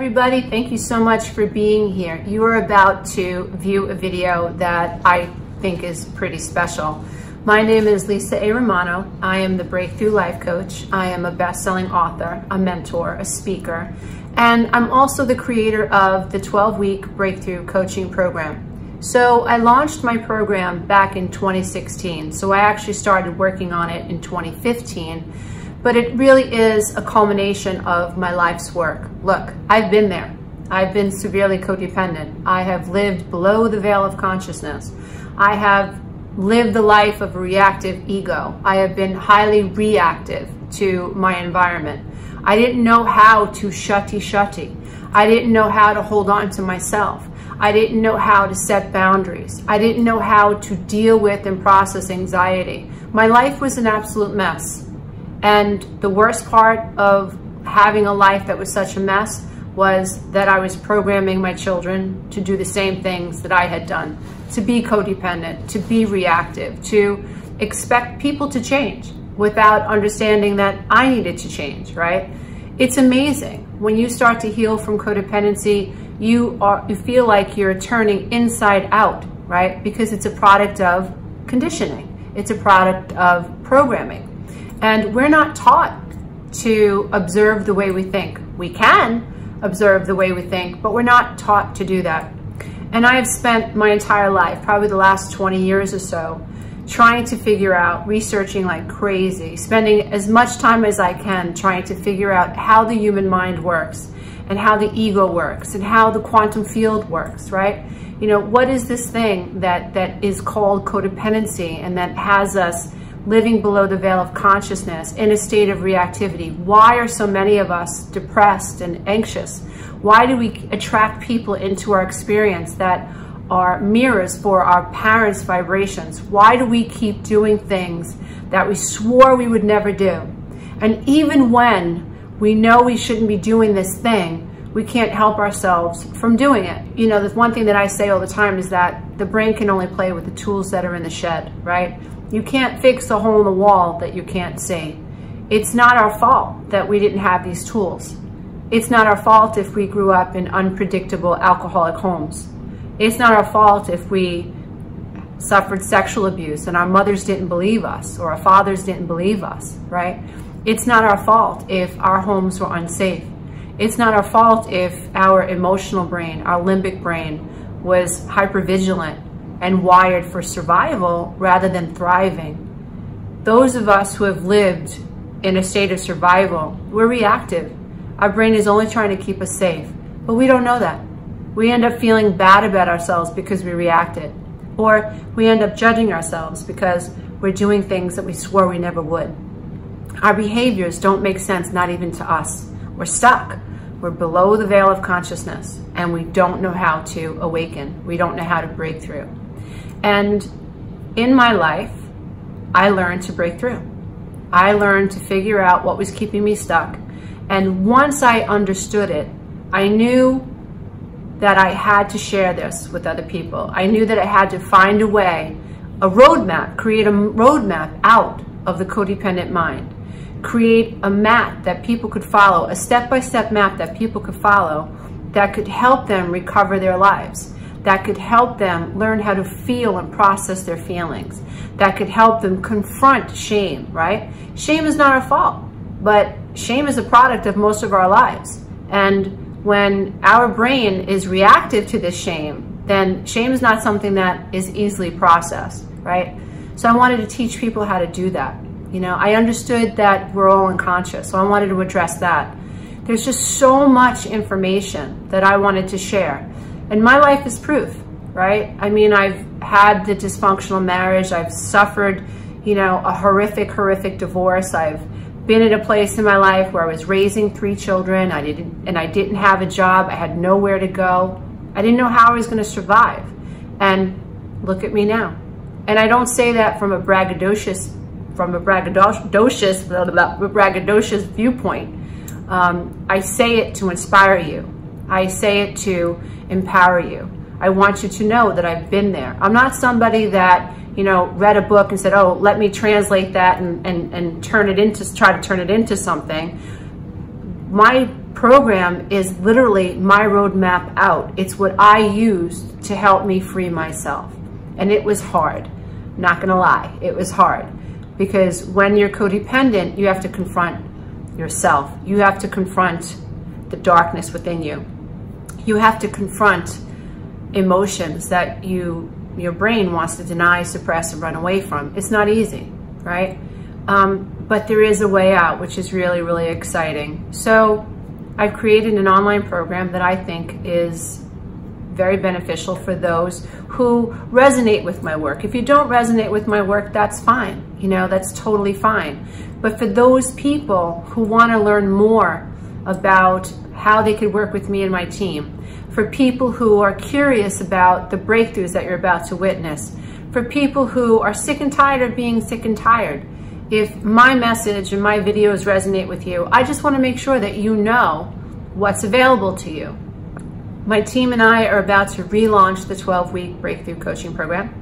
everybody, thank you so much for being here. You are about to view a video that I think is pretty special. My name is Lisa A. Romano. I am the Breakthrough Life Coach. I am a best-selling author, a mentor, a speaker, and I'm also the creator of the 12-week Breakthrough Coaching Program. So I launched my program back in 2016. So I actually started working on it in 2015. But it really is a culmination of my life's work. Look, I've been there. I've been severely codependent. I have lived below the veil of consciousness. I have lived the life of a reactive ego. I have been highly reactive to my environment. I didn't know how to shutty. I didn't know how to hold on to myself. I didn't know how to set boundaries. I didn't know how to deal with and process anxiety. My life was an absolute mess. And the worst part of having a life that was such a mess was that I was programming my children to do the same things that I had done, to be codependent, to be reactive, to expect people to change without understanding that I needed to change, right? It's amazing. When you start to heal from codependency, you feel like you're turning inside out, right? Because it's a product of conditioning. It's a product of programming. And we're not taught to observe the way we think. We can observe the way we think, but we're not taught to do that. And I have spent my entire life, probably the last 20 years or so, trying to figure out, researching like crazy, spending as much time as I can trying to figure out how the human mind works and how the ego works and how the quantum field works, right? You know, what is this thing that is called codependency and that has us living below the veil of consciousness in a state of reactivity? Why are so many of us depressed and anxious? Why do we attract people into our experience that are mirrors for our parents' vibrations? Why do we keep doing things that we swore we would never do? And even when we know we shouldn't be doing this thing, we can't help ourselves from doing it. You know, the one thing that I say all the time is that the brain can only play with the tools that are in the shed, right? You can't fix a hole in the wall that you can't see. It's not our fault that we didn't have these tools. It's not our fault if we grew up in unpredictable alcoholic homes. It's not our fault if we suffered sexual abuse and our mothers didn't believe us or our fathers didn't believe us, right? It's not our fault if our homes were unsafe. It's not our fault if our emotional brain, our limbic brain, was hypervigilant and wired for survival rather than thriving. Those of us who have lived in a state of survival, we're reactive. Our brain is only trying to keep us safe, but we don't know that. We end up feeling bad about ourselves because we reacted, or we end up judging ourselves because we're doing things that we swore we never would. Our behaviors don't make sense, not even to us. We're stuck. We're below the veil of consciousness, and we don't know how to awaken. We don't know how to break through. And in my life, I learned to break through. I learned to figure out what was keeping me stuck. And once I understood it, I knew that I had to share this with other people. I knew that I had to find a way, a roadmap, create a roadmap out of the codependent mind. Create a map that people could follow, a step-by-step map that people could follow that could help them recover their lives, that could help them learn how to feel and process their feelings, that could help them confront shame, right? Shame is not our fault, but shame is a product of most of our lives. And when our brain is reactive to this shame, then shame is not something that is easily processed, right? So I wanted to teach people how to do that. You know, I understood that we're all unconscious, so I wanted to address that. There's just so much information that I wanted to share. And my life is proof, right? I mean, I've had the dysfunctional marriage. I've suffered, you know, a horrific divorce. I've been at a place in my life where I was raising 3 children. I didn't have a job. I had nowhere to go. I didn't know how I was going to survive. And look at me now. And I don't say that from a braggadocious viewpoint. I say it to inspire you. I say it to empower you. I want you to know that I've been there. I'm not somebody that, you know, read a book and said, oh, let me translate that and try to turn it into something. My program is literally my roadmap out. It's what I used to help me free myself. And it was hard. Not gonna lie, it was hard. Because when you're codependent, you have to confront yourself. You have to confront the darkness within you. You have to confront emotions that your brain wants to deny, suppress, and run away from. It's not easy, right? But there is a way out, which is really, really exciting. So I've created an online program that I think is very beneficial for those who resonate with my work. If you don't resonate with my work, that's fine. You know, that's totally fine. But for those people who want to learn more about how they could work with me and my team, for people who are curious about the breakthroughs that you're about to witness, for people who are sick and tired of being sick and tired, if my message and my videos resonate with you, I just want to make sure that you know what's available to you. My team and I are about to relaunch the 12-week breakthrough coaching program.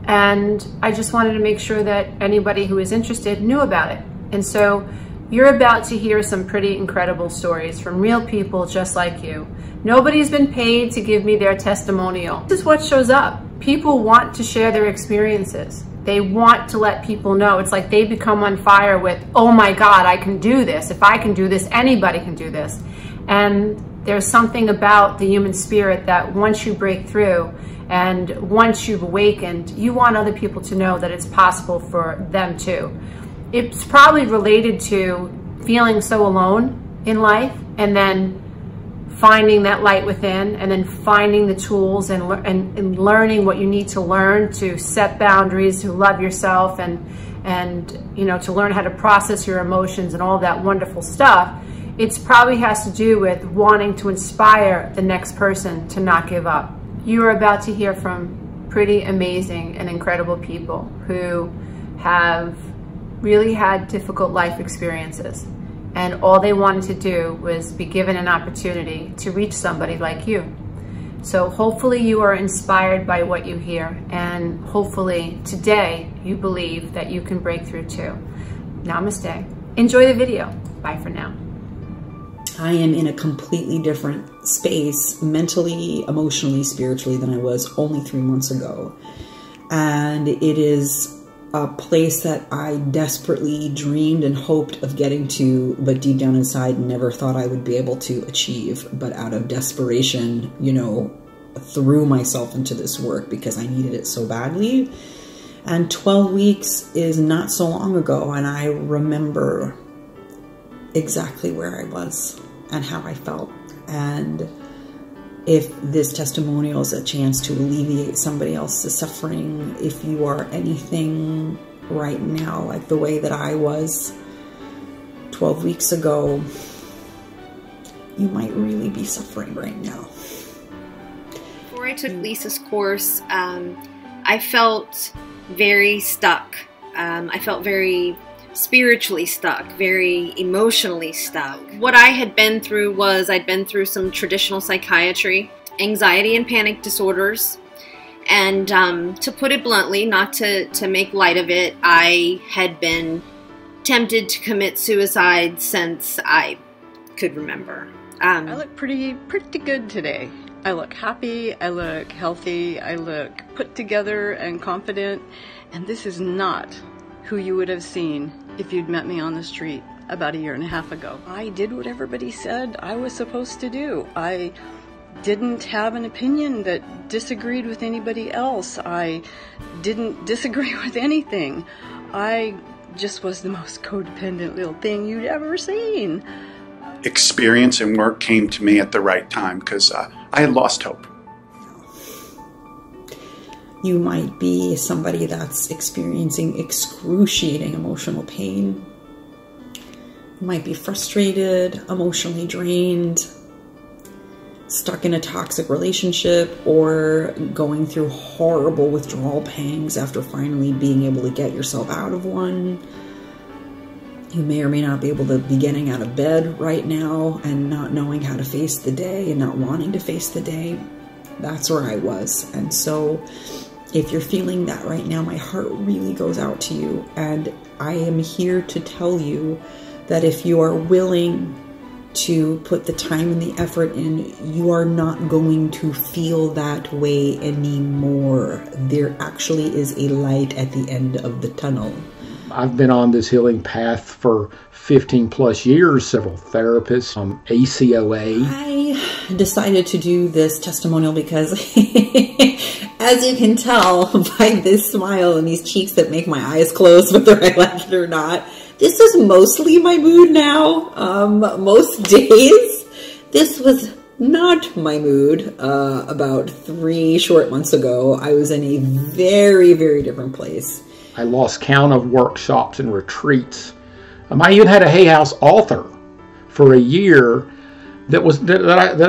And I just wanted to make sure that anybody who is interested knew about it. And so you're about to hear some pretty incredible stories from real people just like you. Nobody's been paid to give me their testimonial. This is what shows up. People want to share their experiences. They want to let people know. It's like they become on fire with, oh my God, I can do this. If I can do this, anybody can do this. And there's something about the human spirit that once you break through and once you've awakened, you want other people to know that it's possible for them too. It's probably related to feeling so alone in life and then finding that light within and then finding the tools and learning what you need to learn to set boundaries, to love yourself and you know, to learn how to process your emotions and all that wonderful stuff. It probably has to do with wanting to inspire the next person to not give up. You are about to hear from pretty amazing and incredible people who have really had difficult life experiences. And all they wanted to do was be given an opportunity to reach somebody like you. So hopefully you are inspired by what you hear. And hopefully today you believe that you can break through too. Namaste. Enjoy the video. Bye for now. I am in a completely different space, mentally, emotionally, spiritually, than I was only 3 months ago. And it is a place that I desperately dreamed and hoped of getting to, but deep down inside never thought I would be able to achieve. But out of desperation, you know, threw myself into this work because I needed it so badly. And 12 weeks is not so long ago, and I remember exactly where I was and how I felt. And if this testimonial is a chance to alleviate somebody else's suffering, if you are anything right now like the way that I was 12 weeks ago, you might really be suffering right now. Before I took Lisa's course, I felt very stuck. I felt very spiritually stuck, very emotionally stuck. What I had been through was I'd been through some traditional psychiatry, anxiety and panic disorders, and to put it bluntly, not to make light of it, I had been tempted to commit suicide since I could remember. I look pretty good today. I look happy, I look healthy, I look put together and confident, and this is not who you would have seen if you'd met me on the street about 1.5 years ago. I did what everybody said I was supposed to do. I didn't have an opinion that disagreed with anybody else. I didn't disagree with anything. I just was the most codependent little thing you'd ever seen. Experience and work came to me at the right time because I had lost hope. You might be somebody that's experiencing excruciating emotional pain. You might be frustrated, emotionally drained, stuck in a toxic relationship, or going through horrible withdrawal pangs after finally being able to get yourself out of one. You may or may not be able to be getting out of bed right now and not knowing how to face the day and not wanting to face the day. That's where I was. And so if you're feeling that right now, my heart really goes out to you. And I am here to tell you that if you are willing to put the time and the effort in, you are not going to feel that way anymore. There actually is a light at the end of the tunnel. I've been on this healing path for 15 plus years, several therapists, ACOA. I decided to do this testimonial because as you can tell by this smile and these cheeks that make my eyes close whether I like it or not, this is mostly my mood now. Most days, this was not my mood. About 3 short months ago, I was in a very, very different place. I lost count of workshops and retreats. I even had a Hay House author for a year that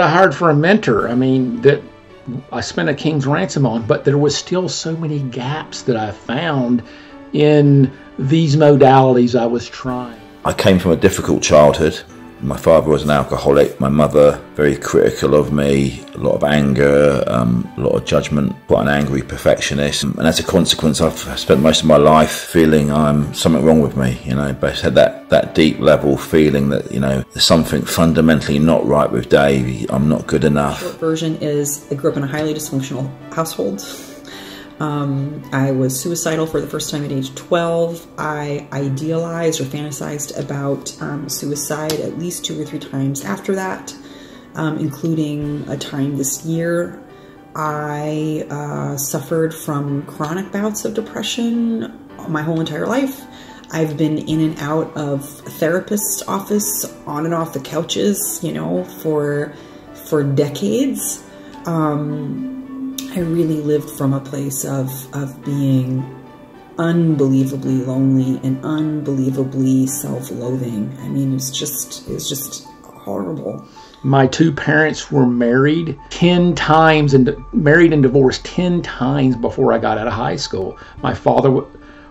I hired for a mentor. I mean, that I spent a king's ransom on, but there was still so many gaps that I found in these modalities I was trying. I came from a difficult childhood. My father was an alcoholic, my mother very critical of me, a lot of anger, a lot of judgment, quite an angry perfectionist. And as a consequence, I've spent most of my life feeling I'm something wrong with me, you know, but I had that deep level feeling that, you know, there's something fundamentally not right with Dave, I'm not good enough. The short version is I grew up in a highly dysfunctional household. I was suicidal for the first time at age 12. I idealized or fantasized about suicide at least 2 or 3 times after that, including a time this year. I suffered from chronic bouts of depression my whole entire life. I've been in and out of a therapist's office, on and off the couches, you know, for decades. I really lived from a place of being unbelievably lonely and unbelievably self-loathing. I mean, it was just horrible. My 2 parents were married 10 times and married and divorced 10 times before I got out of high school. My father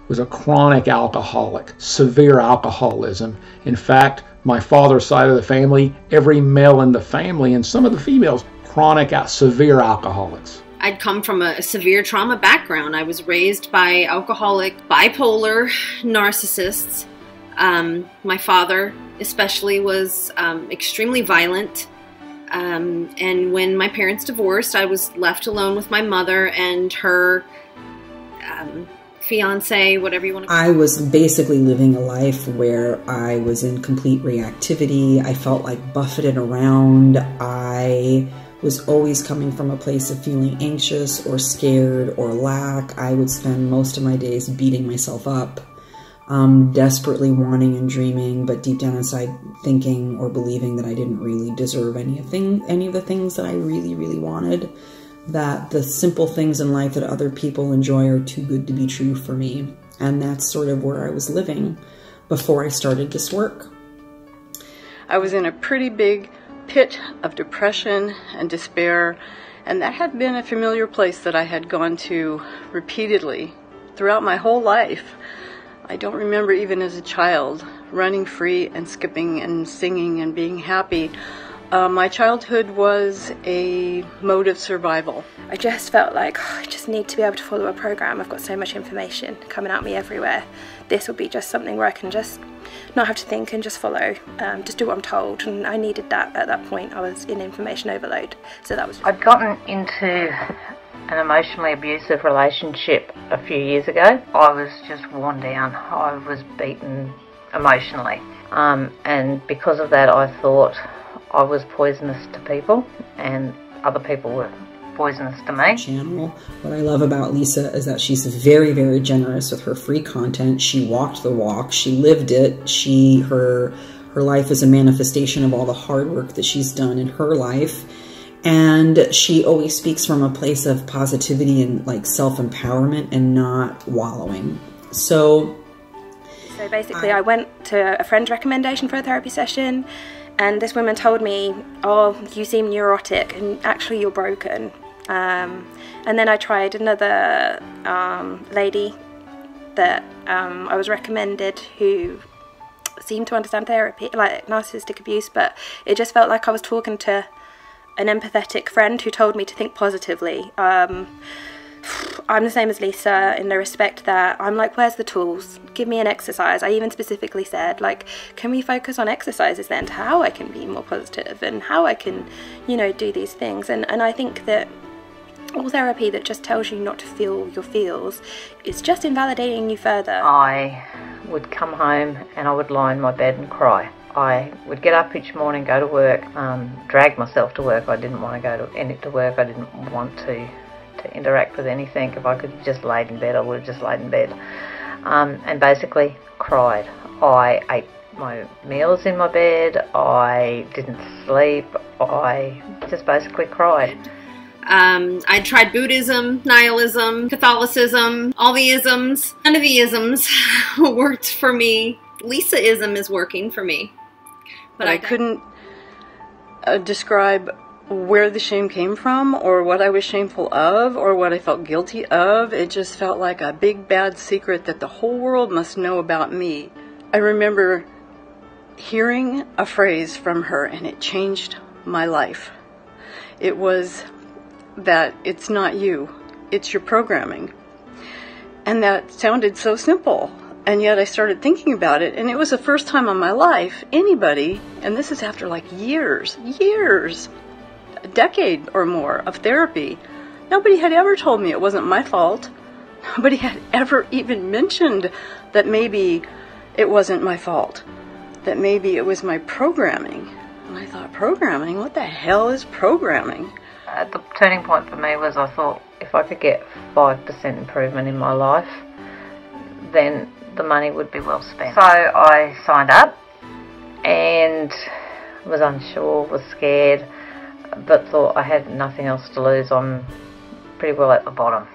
was a chronic alcoholic, severe alcoholism. In fact, my father's side of the family, every male in the family and some of the females, chronic, severe alcoholics. I'd come from a severe trauma background. I was raised by alcoholic, bipolar narcissists. My father especially was extremely violent. And when my parents divorced, I was left alone with my mother and her fiance, whatever you want to call it. I was basically living a life where I was in complete reactivity. I felt like buffeted around. I was always coming from a place of feeling anxious or scared or lack. I would spend most of my days beating myself up, desperately wanting and dreaming, but deep down inside thinking or believing that I didn't really deserve any of the things that I really, really wanted, that the simple things in life that other people enjoy are too good to be true for me. And that's sort of where I was living before I started this work. I was in a pretty big pit of depression and despair, and that had been a familiar place that I had gone to repeatedly throughout my whole life. I don't remember even as a child running free and skipping and singing and being happy. My childhood was a mode of survival. I just felt like I just need to be able to follow a program. I've got so much information coming at me everywhere. This will be just something where I can just not have to think and just follow, just do what I'm told. And I needed that at that point. I was in information overload. So that was just... I'd gotten into an emotionally abusive relationship a few years ago. I was just worn down. I was beaten emotionally. And because of that, I thought I was poisonous to people and other people were poisonous to me. Channel. What I love about Lisa is that she's very, very generous with her free content. She walked the walk. She lived it. Her life is a manifestation of all the hard work that she's done in her life. And she always speaks from a place of positivity and like self-empowerment and not wallowing. So basically I went to a friend's recommendation for a therapy session, and this woman told me, oh, you seem neurotic and actually you're broken. And then I tried another lady that I was recommended who seemed to understand therapy, like narcissistic abuse, but it just felt like I was talking to an empathetic friend who told me to think positively. I'm the same as Lisa in the respect that I'm like, where's the tools? Give me an exercise. I even specifically said, like, can we focus on exercises then to how I can be more positive and how I can, you know, do these things. And I think that all therapy that just tells you not to feel your feels is just invalidating you further. I would come home and I would lie in my bed and cry. I would get up each morning, go to work, drag myself to work. I didn't want to go to work. I didn't want to interact with anything. If I could have just laid in bed, I would have just laid in bed. And basically cried. I ate my meals in my bed. I didn't sleep. I just basically cried. I tried Buddhism, nihilism, Catholicism, all the isms. None of the isms worked for me. Lisa-ism is working for me. But I couldn't describe where the shame came from or what I was shameful of or what I felt guilty of. It just felt like a big bad secret that the whole world must know about me. I remember hearing a phrase from her and it changed my life. It was that it's not you, it's your programming. And that sounded so simple. And yet I started thinking about it, and it was the first time in my life anybody, and this is after like years, a decade or more of therapy, nobody had ever told me it wasn't my fault. Nobody had ever even mentioned that maybe it wasn't my fault, that maybe it was my programming. And I thought, programming? What the hell is programming? The turning point for me was I thought if I could get 5% improvement in my life, then the money would be well spent. So I signed up and was unsure, was scared, but thought I had nothing else to lose. I'm pretty well at the bottom.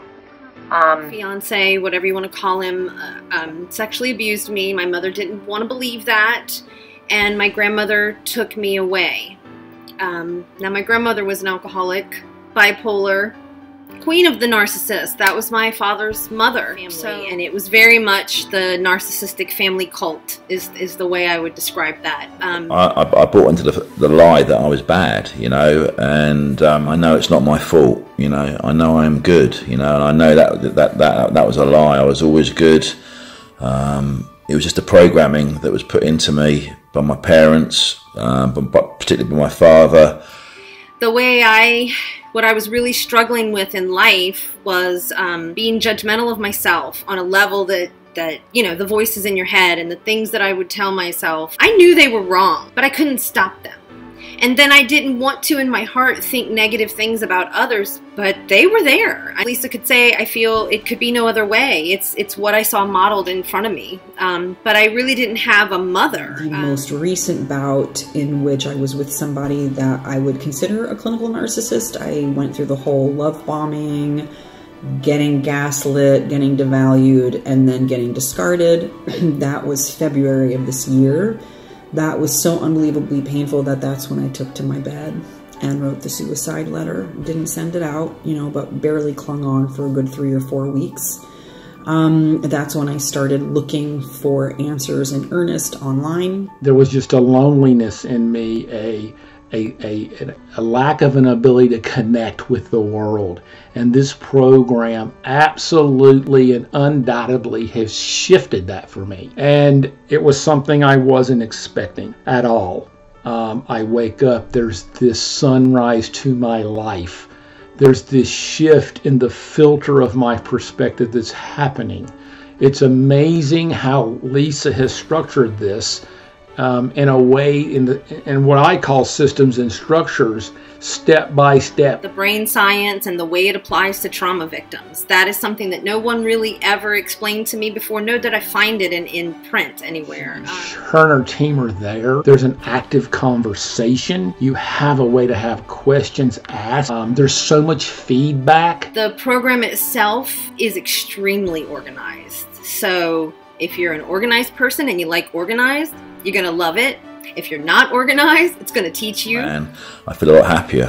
Fiance, whatever you want to call him, sexually abused me. My mother didn't want to believe that, and my grandmother took me away. Now my grandmother was an alcoholic, bipolar, queen of the narcissist. That was my father's mother. And it was very much the narcissistic family cult is the way I would describe that. I bought into the lie that I was bad, you know, and I know it's not my fault, you know. I know I'm good, you know, and I know that was a lie. I was always good. It was just a programming that was put into me by my parents, but particularly by my father. What I was really struggling with in life was being judgmental of myself on a level that, you know, the voices in your head and the things that I would tell myself, I knew they were wrong, but I couldn't stop them. And then I didn't want to, in my heart, think negative things about others, but they were there. Lisa could say, I feel it could be no other way. It's what I saw modeled in front of me. But I really didn't have a mother. The most recent bout in which I was with somebody that I would consider a clinical narcissist, I went through the whole love bombing, getting gaslit, getting devalued, and then getting discarded. That was February of this year. That was so unbelievably painful that that's when I took to my bed and wrote the suicide letter. Didn't send it out, you know, but barely clung on for a good 3 or 4 weeks. That's when I started looking for answers in earnest online. There was just a loneliness in me, a lack of an ability to connect with the world. And this program absolutely and undoubtedly has shifted that for me. And it was something I wasn't expecting at all. I wake up, there's this sunrise to my life. There's this shift in the filter of my perspective that's happening. It's amazing how Lisa has structured this in a way, in what I call systems and structures, step by step. The brain science and the way it applies to trauma victims. That is something that no one really ever explained to me before, nor did I find it in print anywhere. Her and her team are there. There's an active conversation. You have a way to have questions asked. There's so much feedback. The program itself is extremely organized. So if you're an organized person and you like organized, you're going to love it. If you're not organized, it's going to teach you. Man, I feel a lot happier.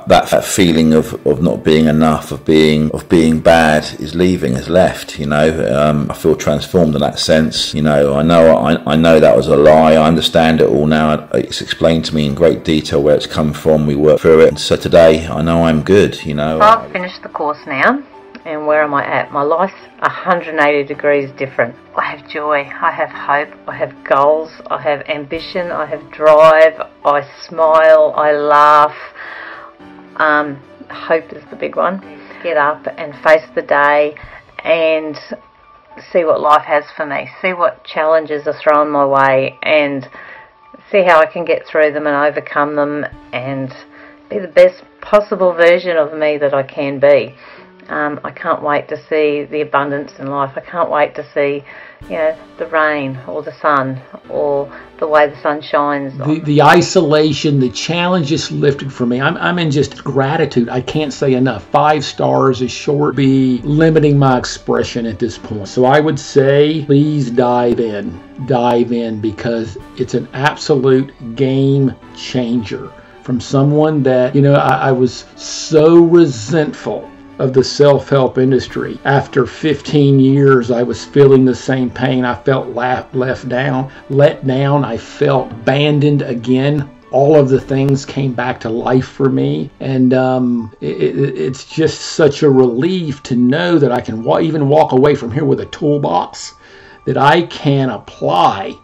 That feeling of not being enough, of being bad, is leaving, has left. You know, I feel transformed in that sense. You know, I know that was a lie. I understand it all now. It's explained to me in great detail where it's come from. We work through it. So today, I know I'm good. You know, I've finished the course now. and where am I at? My life's 180 degrees different. I have joy, I have hope, I have goals, I have ambition, I have drive, I smile, I laugh. Hope is the big one. Get up and face the day and see what life has for me, see what challenges are thrown my way, and see how I can get through them and overcome them and be the best possible version of me that I can be. I can't wait to see the abundance in life. I can't wait to see, the rain or the sun or the way the sun shines. The isolation, the challenge is lifted for me. I'm in just gratitude. I can't say enough. 5 stars is short be limiting my expression at this point. So I would say, please dive in, because it's an absolute game changer. From someone that, I was so resentful of the self-help industry. After 15 years, I was feeling the same pain. I felt let down. I felt abandoned again. All of the things came back to life for me. And it's just such a relief to know that I can even walk away from here with a toolbox that I can apply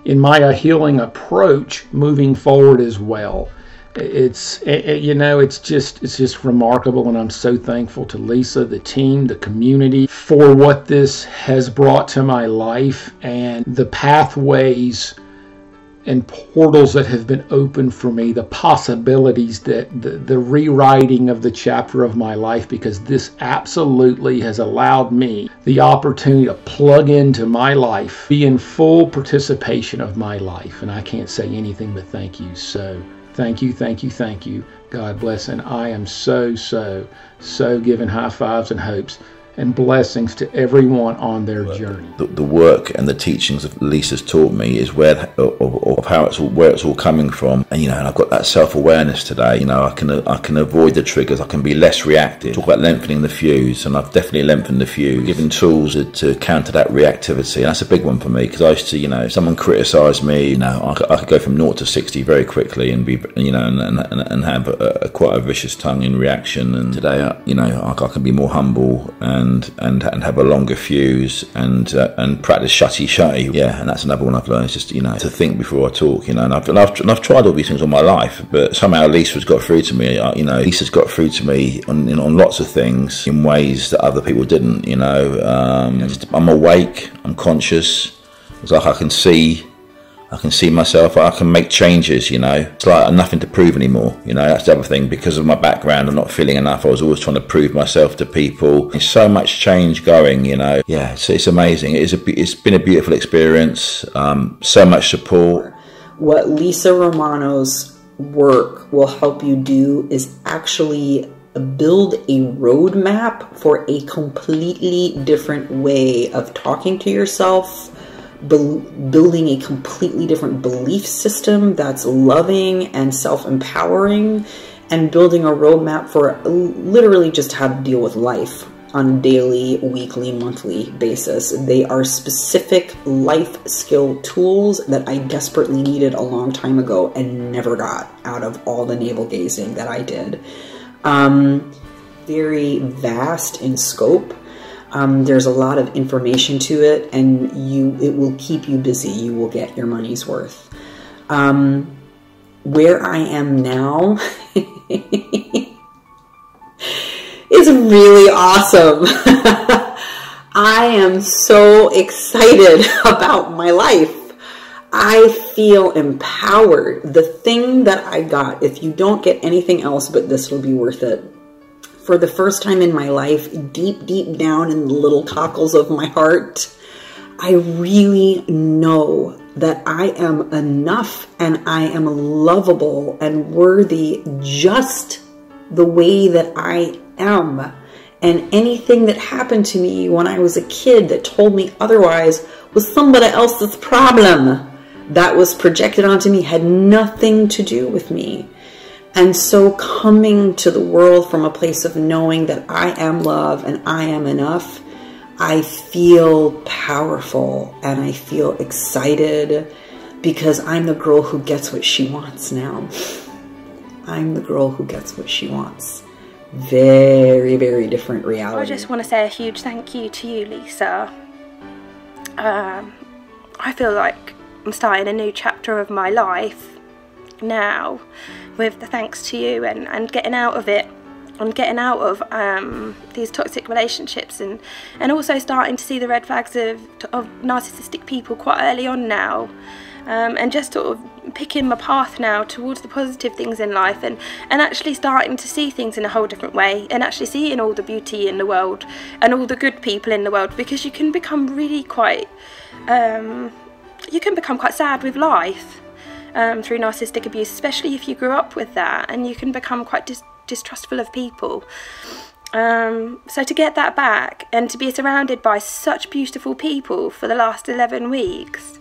in my healing approach moving forward as well. It's just remarkable, and I'm so thankful to Lisa, the team, the community for what this has brought to my life, and the pathways and portals that have been opened for me, the possibilities, that the rewriting of the chapter of my life, because this absolutely has allowed me the opportunity to plug into my life, be in full participation of my life, and I can't say anything but thank you. So thank you, thank you, thank you. God bless. And I am so giving high fives and hopes and blessings to everyone on their journey. The work and the teachings that Lisa's taught me is where it's all coming from. And and I've got that self-awareness today. I can avoid the triggers. I can be less reactive. Talk about lengthening the fuse, and I've definitely lengthened the fuse. Given tools to counter that reactivity, and that's a big one for me, because I used to, if someone criticised me, I could go from 0 to 60 very quickly and be, and have quite a vicious tongue in reaction. And today, I can be more humble and have a longer fuse and practice shutty. Yeah, and that's another one I've learned. It's just to think before I talk. And I've tried all these things all my life, but somehow Lisa's got through to me. Lisa's got through to me on lots of things in ways that other people didn't. I'm awake. I'm conscious. It's like I can see myself, I can make changes, It's like I'm nothing to prove anymore, That's the other thing. Because of my background, I'm not feeling enough. I was always trying to prove myself to people. There's so much change going, Yeah, it's amazing. It's been a beautiful experience. So much support. What Lisa Romano's work will help you do is actually build a roadmap for a completely different way of talking to yourself, building a completely different belief system that's loving and self-empowering, and building a roadmap for literally just how to deal with life on a daily, weekly, monthly basis. They are specific life skill tools that I desperately needed a long time ago and never got out of all the navel gazing that I did. Very vast in scope. There's a lot of information to it, and it will keep you busy. You will get your money's worth. Where I am now is really awesome. I am so excited about my life. I feel empowered. The thing that I got, if you don't get anything else but this, will be worth it. For the first time in my life, deep down in the little cockles of my heart, I really know that I am enough and I am lovable and worthy just the way that I am. And anything that happened to me when I was a kid that told me otherwise was somebody else's problem. That was projected onto me, had nothing to do with me. And so coming to the world from a place of knowing that I am love and I am enough, I feel powerful and I feel excited, because I'm the girl who gets what she wants now. I'm the girl who gets what she wants. very, very different reality. I just want to say a huge thank you to you, Lisa. I feel like I'm starting a new chapter of my life now with the thanks to you and getting out of it. And getting out of these toxic relationships and also starting to see the red flags of narcissistic people quite early on now, and just sort of picking my path now towards the positive things in life and actually starting to see things in a whole different way and actually seeing all the beauty in the world and all the good people in the world, because you can become really quite sad with life through narcissistic abuse, especially if you grew up with that, and you can become quite distrustful of people. So to get that back and to be surrounded by such beautiful people for the last 11 weeks,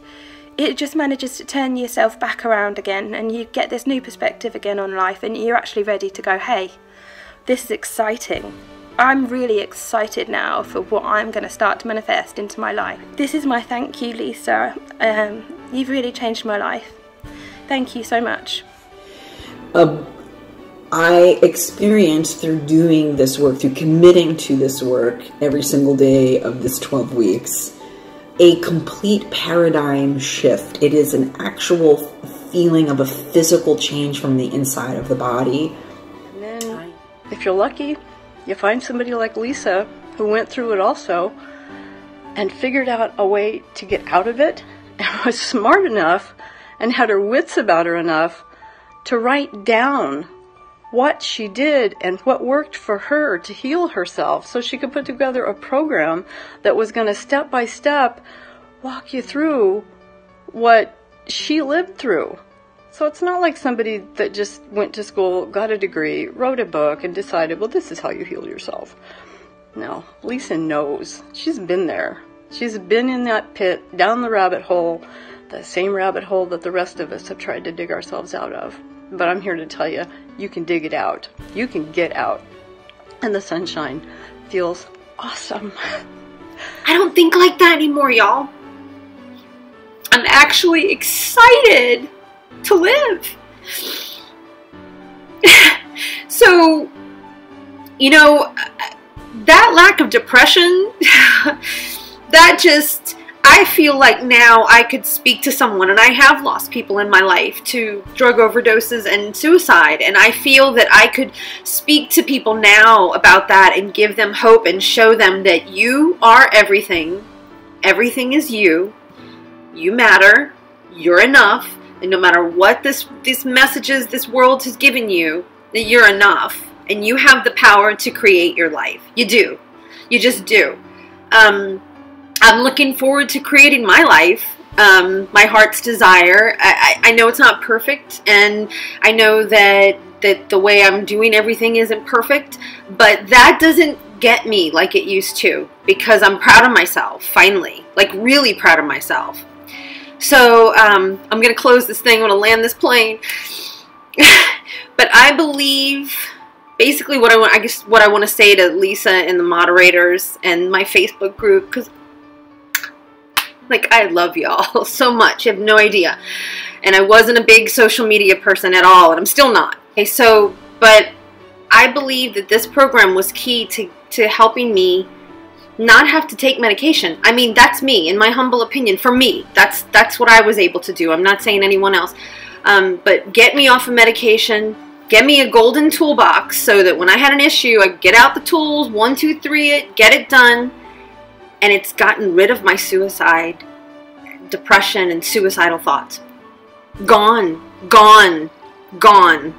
it just manages to turn yourself back around again, and you get this new perspective again on life, and you're actually ready to go, hey, this is exciting. I'm really excited now for what I'm going to start to manifest into my life. This is my thank you, Lisa. You've really changed my life. Thank you so much. I experienced through doing this work, through committing to this work every single day of this 12 weeks, a complete paradigm shift. It is an actual feeling of a physical change from the inside of the body. And then, if you're lucky, you find somebody like Lisa who went through it also and figured out a way to get out of it and was smart enough and had her wits about her enough to write down what she did and what worked for her to heal herself, so she could put together a program that was going to step by step walk you through what she lived through. So it's not like somebody that just went to school, got a degree, wrote a book, and decided, well, this is how you heal yourself. No, Lisa knows. She's been there. She's been in that pit, down the rabbit hole, the same rabbit hole that the rest of us have tried to dig ourselves out of. But I'm here to tell you, you can dig it out. You can get out. And the sunshine feels awesome. I don't think like that anymore, y'all. I'm actually excited to live. So, you know, that lack of depression, that just, I feel like now I could speak to someone, and I have lost people in my life to drug overdoses and suicide, and I feel that I could speak to people now about that and give them hope and show them that you are everything. Everything is you. You matter. You're enough. And no matter what these messages this world has given you, that you're enough. And you have the power to create your life. You do. You just do. I'm looking forward to creating my life, my heart's desire. I know it's not perfect, and I know that the way I'm doing everything isn't perfect, but that doesn't get me like it used to, because I'm proud of myself, finally, like really proud of myself. So I'm going to close this thing, I'm going to land this plane, but I believe basically what I want to say to Lisa and the moderators and my Facebook group, because like, I love y'all so much. You have no idea. And I wasn't a big social media person at all, and I'm still not. Okay, so, but I believe that this program was key to helping me not have to take medication. I mean, that's me, in my humble opinion. For me, that's what I was able to do. I'm not saying anyone else. But get me off of medication, get me a golden toolbox so that when I had an issue, I get out the tools, 1, 2, 3 it, get it done. And it's gotten rid of my suicide, depression, and suicidal thoughts. Gone, gone, gone.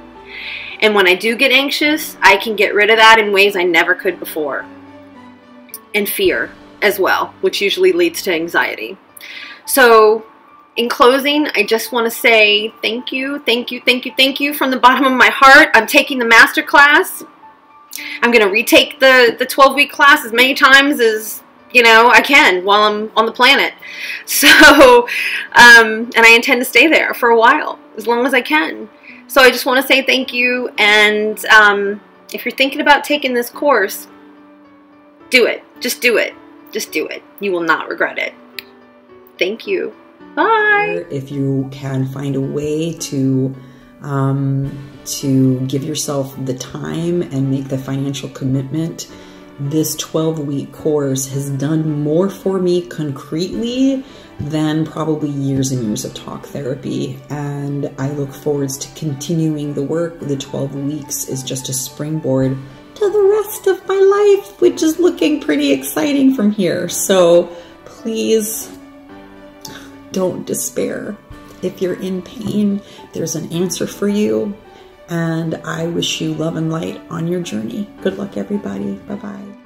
And when I do get anxious, I can get rid of that in ways I never could before. And fear as well, which usually leads to anxiety. So, in closing, I just want to say thank you, thank you, thank you, thank you from the bottom of my heart. I'm taking the master class. I'm going to retake the 12-week class as many times as, you know, I can while I'm on the planet. So, and I intend to stay there for a while, as long as I can. So I just want to say thank you, and if you're thinking about taking this course, do it. Just do it. Just do it. You will not regret it. Thank you. Bye. If you can find a way to to give yourself the time and make the financial commitment. This 12-week course has done more for me concretely than probably years and years of talk therapy. And I look forward to continuing the work. The 12 weeks is just a springboard to the rest of my life, which is looking pretty exciting from here. So please don't despair. If you're in pain, there's an answer for you. And I wish you love and light on your journey. Good luck, everybody. Bye-bye.